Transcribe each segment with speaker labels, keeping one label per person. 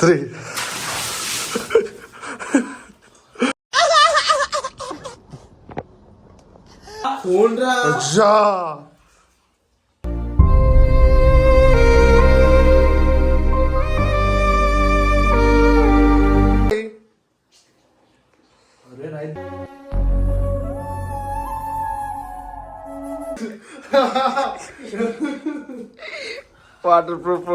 Speaker 1: 3
Speaker 2: phone रा
Speaker 1: अच्छा
Speaker 2: अरे राइट
Speaker 1: वाटरप्रूफ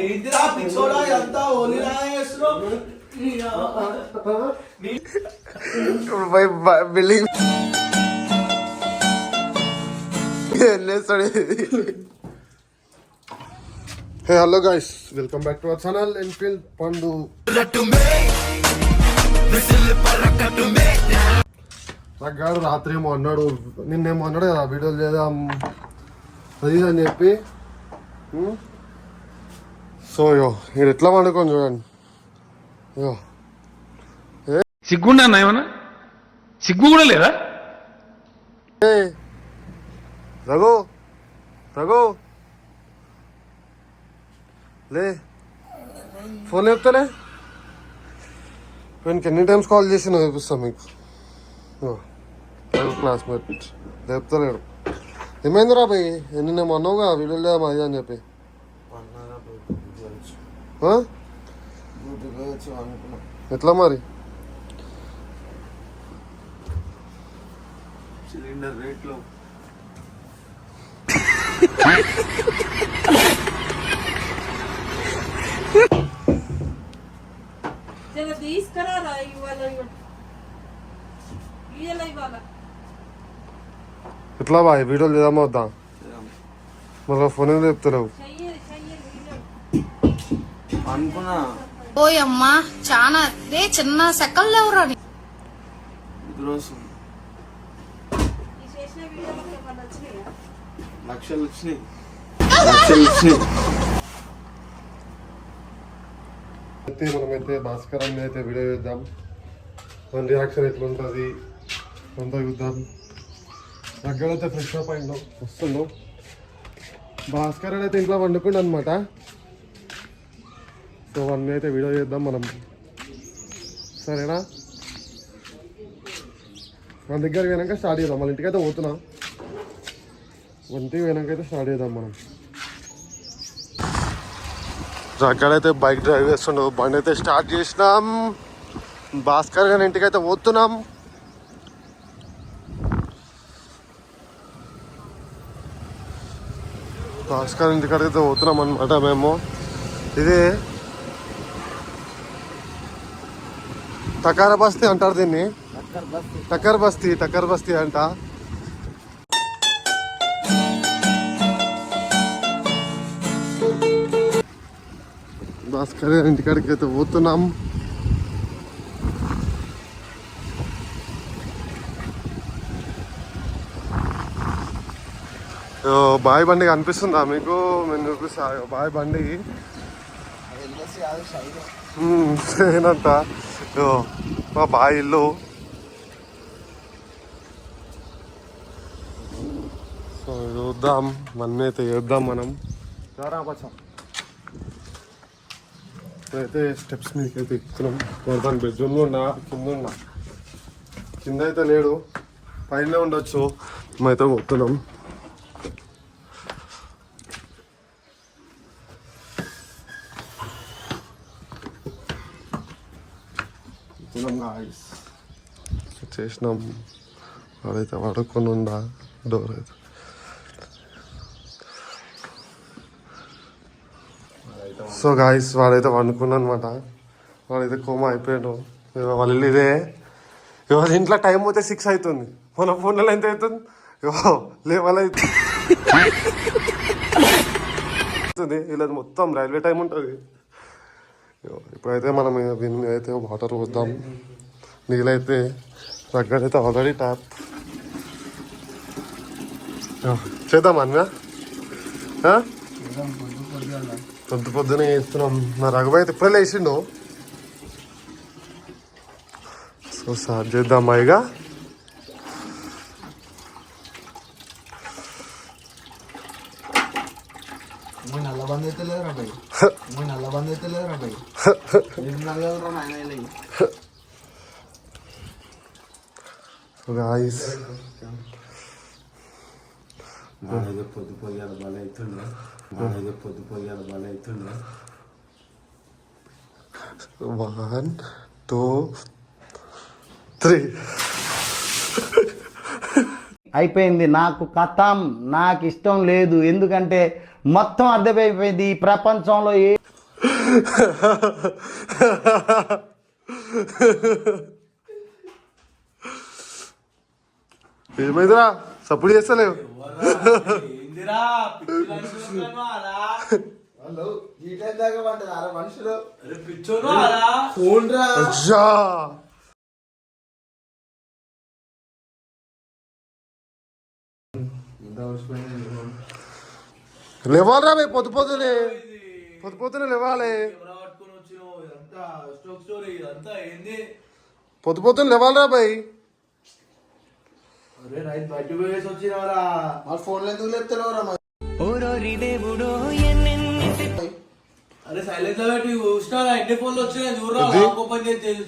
Speaker 2: ఏంటిరా పిచ్చోడా అంతా ఓలిరా చేస్రో
Speaker 1: building hey hello guys welcome back to our channel Enfield పండు నాకు రాత్రి ఏమో అన్నాడు నిన్నేమో అన్నాడు కదా వీడియోలు చేద్దాం అది అని చెప్పి సో యో మీరు ఎట్లా పండుకొని చూడండి యో
Speaker 3: సిగ్గుండా ఏమన్నా సిగ్గు కూడా లేదా
Speaker 1: రఘు రఘు లే ఫోన్ చెప్తానే నేను ఎన్ని టైమ్స్ కాల్ చేసి చూపిస్తాను మీకు క్లాస్మేట్ చెప్తలేడు ఏమైందిరా భయ్ నిన్నేమో అన్నావుగా వీడియోలు లేదా అది అని చెప్పి ఎట్లా మరి
Speaker 2: సిలిండర్ రేట్లో
Speaker 4: తీసుకురా ఇవాళ
Speaker 1: ఎట్లా బాయ్ వీడియోలు చేద్దామా వద్దా మళ్ళీ ఫోన్ ఏదో చెప్తలేవు
Speaker 2: అనుకున్నా
Speaker 5: ఓయమ్మా చాలా రే చిన్న సెకల్లో ఎవరా
Speaker 2: రోజు లక్షలు వచ్చినాయి
Speaker 1: అయితే మనమైతే భాస్కర్ అన్ని అయితే వీడియో చేద్దాం మన రియాక్షన్ ఎట్లుంటుంది అంతా చూద్దాం దగ్గరైతే ఫ్రెష్ అప్ అయిందో వస్తుందో భాస్కర్ అయితే ఇంట్లో వండుకుండు అనమాట సో అన్నీ అయితే వీడియో చేద్దాం మనం సరేనా మన దగ్గర పోయినాక స్టార్ట్ చేద్దాం మన ఇంటికైతే పోతున్నాం ఇంటికి పోయినాకైతే స్టార్ట్ చేద్దాం మనం అక్కడైతే బైక్ డ్రైవ్ చేస్తుండవు బండి అయితే స్టార్ట్ చేసినాం భాస్కర్ గారి ఇంటికైతే పోతున్నాం భాస్కర్ ఇంటికాడైతే పోతున్నాం అనమాట మేము ఇది టకార బస్తీ అంటారు దీన్ని టక్కర్ బస్తీ అంట భాస్కర్ ఇంటికాడికి అయితే పోతున్నాం బాయ్ బండి కనిపిస్తుందా మీకు మేము చూపిస్తా బాయ్ బండి ఏనంట మా బాయ్ ఇల్లు సో చూద్దాం మన్నీ అయితే చేద్దాం మనం అయితే స్టెప్స్ మీదకి అయితే ఎక్కుతున్నాం దాని బెడ్రూమ్లో ఉన్నా కింద అయితే లేడు పైన ఉండొచ్చు మేమైతే పోతున్నాం చేసినాం వాడైతే పడుకొని ఉండా డోర్ అయితే సో గాయస్ వాడైతే వండుకున్నా అనమాట వాడైతే కోమా అయిపోయాడు వాళ్ళ ఇల్లు ఇదే ఇవాళ ఇంట్లో టైం పోతే 6 అవుతుంది మన ఫోన్లో ఎంత అవుతుంది అవుతుంది ఇలా మొత్తం రైల్వే టైం ఉంటుంది ఇప్పుడైతే మనం అయితే వాటర్ పోద్దాం నీళ్ళైతే దగ్గరైతే ఆల్రెడీ ట్యాప్ చేద్దాం అన్నా పొద్దునే వేస్తున్నాం నా రఘుబాయ్ అయితే ఇప్పుడే లేచిండు సో స్టార్ట్ చేద్దాం ఇక
Speaker 2: నల్ల బంద్ అయితే లేదు రా భయ్ నల్ల బంద్ అయితే లేదు రా భయ్ నల్లరా నాయన
Speaker 1: గాయ్స్
Speaker 2: పొద్దు పోయాలి బల అవుతుండే పొద్దు పోయాలి బల అవుతుండే
Speaker 1: 1 2 3
Speaker 6: అయిపోయింది. నాకు కథం, నాకు ఇష్టం లేదు. ఎందుకంటే మొత్తం అర్థమైపోయింది ఈ ప్రపంచంలో
Speaker 1: ఏమైందిరా సపోర్ట్ చేస్తలేవు
Speaker 2: మనుషులు ఫోన్ రా
Speaker 1: అచ్చా లేవాలరా భయ్ పొద్దు పొద్దునే లేవాలి పొద్దున లేవాలరా భయ్
Speaker 2: ఫోన్ ఎందుకు లేపుతారా అరే సైలెంట్ లో పెట్టి చూసినారా ఎన్ని ఫోన్లు వచ్చినాయి చూడరా ఓపెన్ చేసి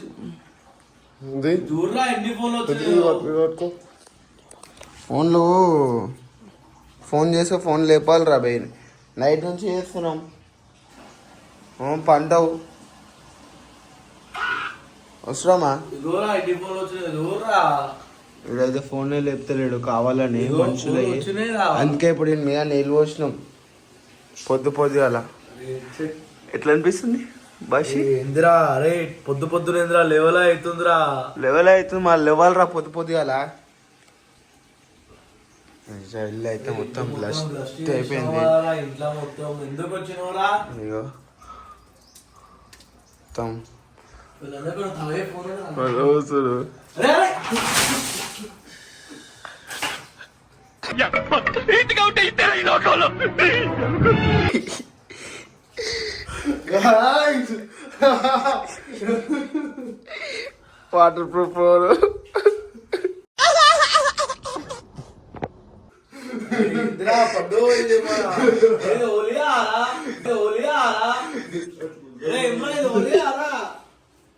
Speaker 2: చూడరా ఎన్ని ఫోన్లు వచ్చినాయి ఫోన్లు ఫోన్ చేస్తే ఫోన్ లేపాలి రా భయ్ నైట్ నుంచి చేస్తున్నాం పంటవు వస్తున్నామా వీడైతే ఫోన్లే లేపుతలేడు కావాలని మనుషులు అందుకే ఇప్పుడు దీని మీద నీళ్ళు పోసినాం పొద్దు అలా ఎట్లా అనిపిస్తుంది బాషి ఇందిరా అరే పొద్దున ఇందిరా లెవెల్ అవుతుంది మా లెవెల్ రా పొద్దు అలా ఇల్లు అయితే మొత్తం బ్లస్ట్ అయిపోయింది ఇంట్లో మొత్తం ఎందుకు వచ్చినవరా అయ్యో మొత్తం వాటర్ ప్రూఫ్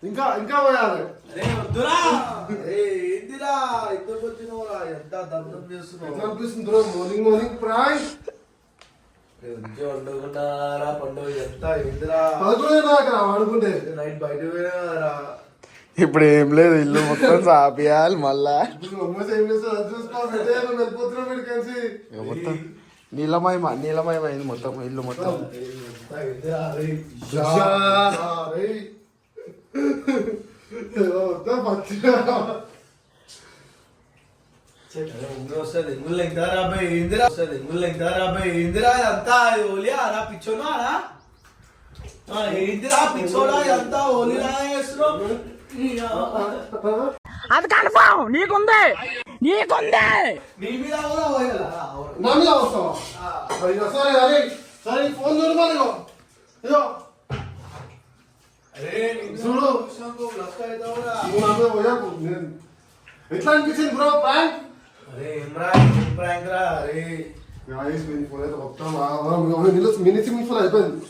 Speaker 1: ఇంకా పోయాలి మార్నింగ్ ప్రాంక్ నైట్ బయట ఇప్పుడు ఏం లేదు ఇల్లు మొత్తం సాపియాలి మళ్ళా మొత్తం నీలమయమైంది మొత్తం ఇల్లు మొత్తం
Speaker 2: ఇందిరా అంతా ఓలియారా పిచ్చోనా ఇందిరా పిచ్చోడా అంతా ఓలిరా
Speaker 7: అది కన్ఫర్మ్ నీకుంది
Speaker 2: నీ మీద
Speaker 1: నా మీద వస్తావా సరే అరే సరే ఫోన్ చూడమా చూడు ఎట్లా అనిపించింది బ్రో ప్రాంక్
Speaker 2: అరే ప్రాంక్ రా అరే
Speaker 1: ఫోన్ అయితే మొత్తం మినిచి ఫోన్ అయిపోయింది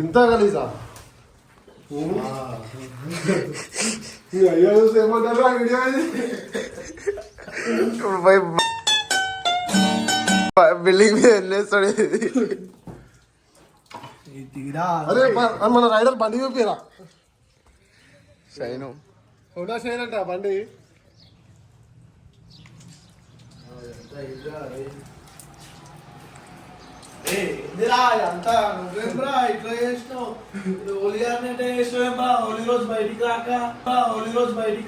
Speaker 1: ఇంత కలిసా అయ్యో ఏమంటారు ఆ వీడియో బిల్డింగ్ మీద వెళ్ళేస్తాడు అరే మన రైడర్ బండి చూపిరా షైను హోండా షైన్ అంట బండి
Speaker 2: అంతా నువ్వేమ్రా ఇట్లా చేసినావు హోలీ అంటే చేసినావేమ్రా హోలీ రోజు బయటికి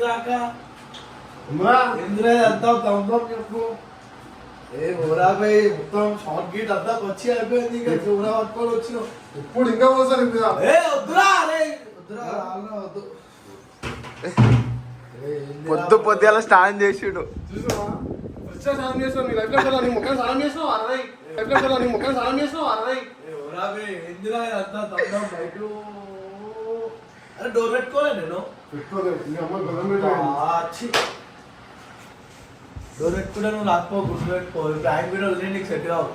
Speaker 2: రాక ఇంద్రే అంతా తమ్ముడు చెప్పు ఏ ఓరా భయ్ మొత్తం షార్ట్ గీట్ అంతా వచ్చి అయిపోయింది ఇంకా చూడా పట్టుకొని వచ్చినావు
Speaker 1: ఇప్పుడు ఇంకా పోసారు
Speaker 2: వద్దురా అరే వద్దు
Speaker 6: పొద్దుల స్నానం చేసిడు
Speaker 1: స్నానం చేసినావు నీ లైఫ్ లో నీ ముఖం స్నానం చేసినావు అరవై నీ ముఖం స్నానం చేసినావు అరవై
Speaker 2: ఇందిరా అంతా తమ్ముడు బయట అరే డోర్ పెట్టుకోలే నేను
Speaker 1: పెట్టుకోలేదు మీ అమ్మ గొడవ
Speaker 2: డోర్ పెట్టుకుంటే నువ్వు రాకపో గుర్తు పెట్టుకో బ్యాంక్ వీడియో నీకు సెట్ కావు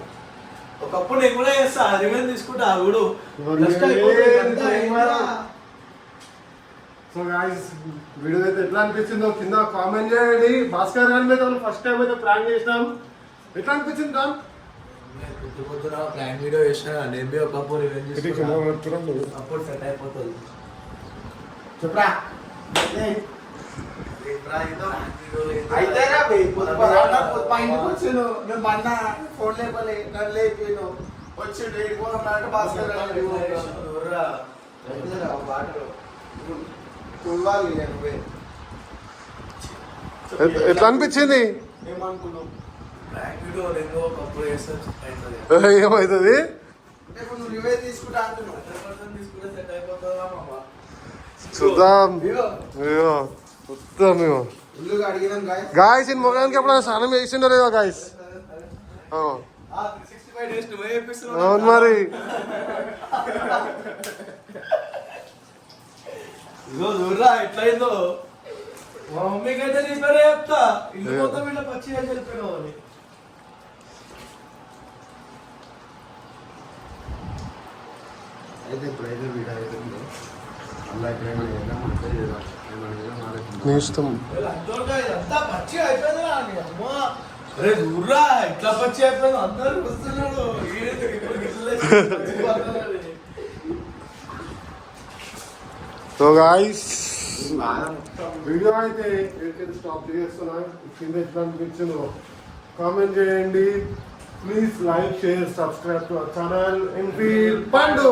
Speaker 2: ఒకప్పుడు నేను కూడా చేస్తా రివెంజ్ తీసుకుంటా కూడా
Speaker 1: సో గాయ్స్ వీడియో అయితే ఎట్లా అనిపించిందో కింద కామెంట్ చేయండి. భాస్కర్ గారి మీద ఫస్ట్ టైం అయితే ప్రాంక్ చేసినాం. ఎట్లా అనిపించింది రామ్?
Speaker 2: ప్రాంక్ వీడియో చేసిన నేను బి ఒకప్పుడు రివెంజ్ తీసుకుంటా అప్పుడు సెట్ అయిపోతుంది.
Speaker 1: చెప్పరా
Speaker 2: అయితేరా ఇంటికి వచ్చాను నేను మొన్న ఫోన్ లేపలే నన్ను లేపాను వచ్చి డేట్ పోయినట్టు భాస్కర్
Speaker 1: ఎట్లా అనిపించింది?
Speaker 2: ఏమనుకున్నావు వీడియో రెండు ఒకప్పుడు
Speaker 1: ఏమవుతుంది?
Speaker 2: నువ్వు రివే తీసుకుంటా అంటున్నావు తీసుకుంటే సెట్ అయిపోతుందా మామ
Speaker 1: చూద్దాం. మొత్తం
Speaker 2: ఇల్లుగా అడిగినాం
Speaker 1: గాయస్ ఈ మొగానికి ఎప్పుడైనా స్నానం చేసిండో లేదో గాయస్?
Speaker 2: 365 days నువ్వే చెప్పిస్తున్నావు.
Speaker 1: అవును మరి.
Speaker 2: ఇగో చూడరా ఎట్లయిందో మా మమ్మీకి అయితే నీ పేరే చెప్తా ఇల్లు మొత్తం ఇట్లా పచ్చిగా చెప్పినావు అని.
Speaker 1: అయితే ఇప్పుడైతే వీడియో అయితే అలా ఇక్కడ నీ ఇష్టం.
Speaker 2: ఇదంతా పచ్చిగా అయిపోయింది అని అమ్మా. అరే చూడరా ఇట్లా పచ్చి అయిపోయింది అందరూ వస్తున్నాడు.
Speaker 1: సో గాయ్స్ వీడియో అయితే స్టాప్ చేస్తున్నా. కింద ఎట్లా అనిపించిందో కామెంట్ చేయండి. Please like share subscribe to our channel Enfield పండు.